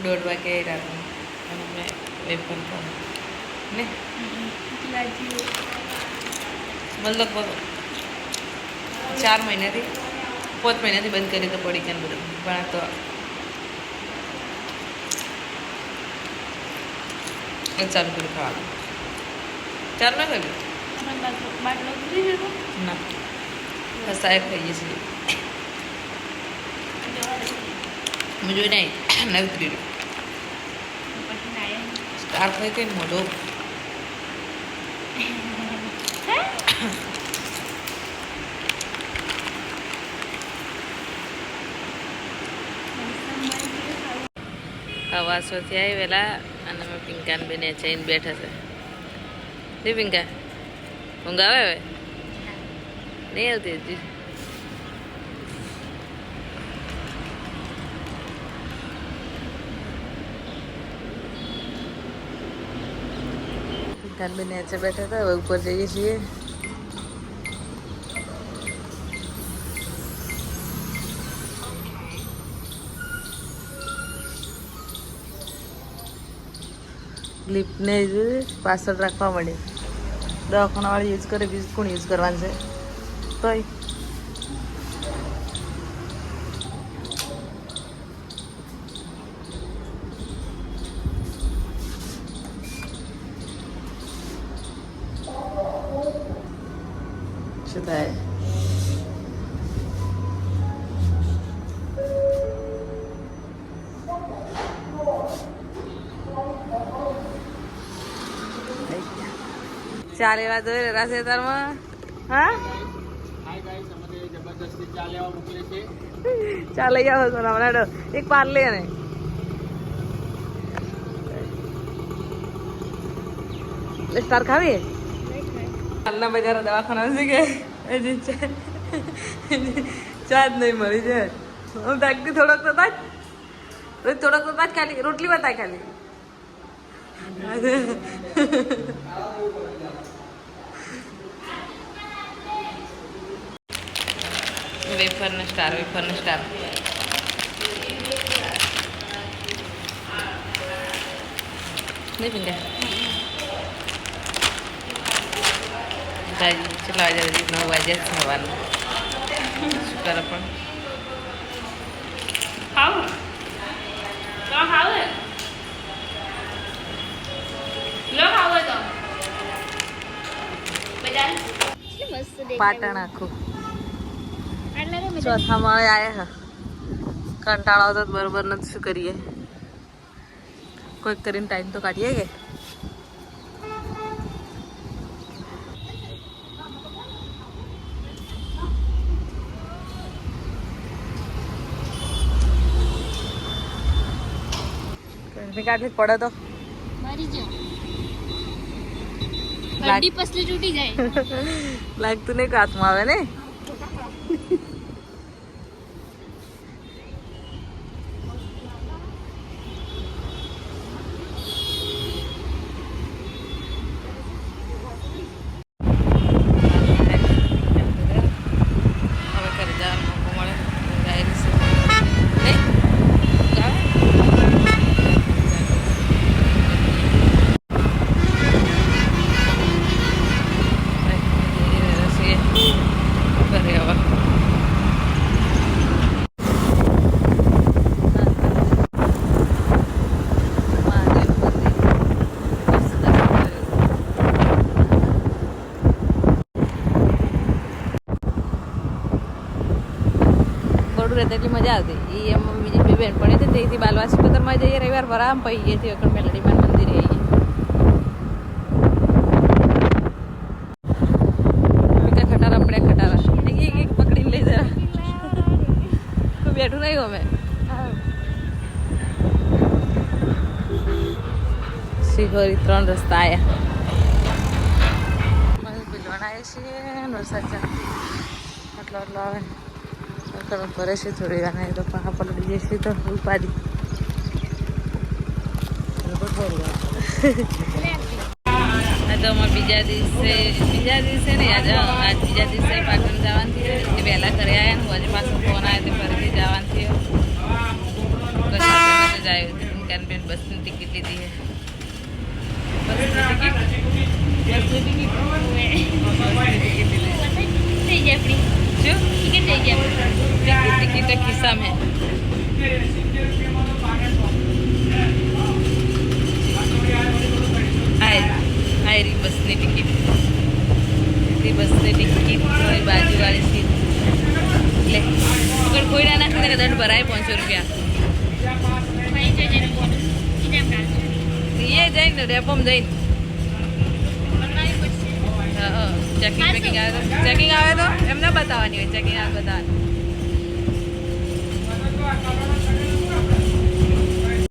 1:30 વાગે રાતનું અને મેં વેફર ખાઉં ને મતલબ 4 મહિનાથી 5 મહિનાથી બંધ કરી તો પડી ક્યાં બધું પણ આ તો ચાલુ કર્યું ખાવાનું ચાલુ ના કર્યું ના બસ સાહેબ ખાઈએ છીએ મેં જોઈને આવી ના ઉતરી રહ્યું સ્ટાર થઈ ગઈ મોઢો વાસોથી આવી વહેલા અને અમે પિંકાને બેને જઈને બેઠા છે રે પિંકા ઊંઘ આવે હવે નહીં આવતી હજી પિંકાને બેને નીચે બેઠા હતા હવે ઉપર જઈએ છીએ લિફ્ટને પાછળ રાખવા મળે દવાખાનાવાળી યુઝ કરે બીજું કોણ યુઝ કરવાનું છે તોય શું થાય ચા લેવા દો રાસેતારમાં હા ચા લઈ આવો છો હમણાં એક પાર લે ને સ્ટાર ખાવી હાલના બજાર દવાખાના છે કે ચા જ નહીં મળી છે હું તાકતી થોડોક તો તાજ ખાલી રોટલી બતાય ખાલી વેફરનો સ્ટાર નહીં પિંડા ચલા વાગ્યા 9 વાગ્યા સવારના શું કરે પણ ખાવું તો ખાવે લો ખાવો તો બજાર પાટણ આખું ચોથા માળે આવ્યા કંટાળો આવતો બરોબર નથી શું કરીએ કોઈક કરીને ટાઈમ તો કાઢીએ કે કાઢી પડે તો મરી જાવ હડ્ડી પસલી તૂટી જાય લાગતું નહીં હાથમાં આવે ને એટલી મજા આવતી એ એમાં બીજી બે બેન પણ હતી તેથી બાલવાસી પતરમાં જઈએ રવિવાર ભરા આમ પહી ગઈ હતી અકડ મેલડીમાં મંદિરે આવીએ ખટારા પડ્યા ખટારા એક પકડીને લઈ જરા કોઈ બેઠું નહીં અમે શિહોરી 3 રસ્તા આવ્યા ભીલવાના આવીએ છીએ વરસાદ આટલો આવે ભરે છે થોડી વાર નહીં તો પણ પલટી જઈશું તો ઉપાડી તો અમારે બીજા દિવસે ને આજ બીજા દિવસે પાટણ જવાનું થયું એટલે વહેલા ઘરે આવ્યા ને હજુ પાછો ફોન આવ્યો તો ફરીથી જવાનું થયું જાય પિંકાન બેન બસની ટિકિટ લીધી છે બસની ટિકિટ થઈ જાય આપણી શું ટિકિટ થઈ જાય ટિકિટ ખિસ્સામાં આયરી બસની ટિકિટ બસની ટિકિટ બાજુવાળી સીટ એટલે અગર કોઈ ના નાખે કે દંડ ભરાય 500 રૂપિયા ભાઈ જઈને બોલું કેમ કાઢશે એ જઈને ડેપોમાં જઈને બનાવી પડશે ચેકિંગ આવે તો એમને બતાવવાની હોય ચેકિંગ આવે બતાવવાની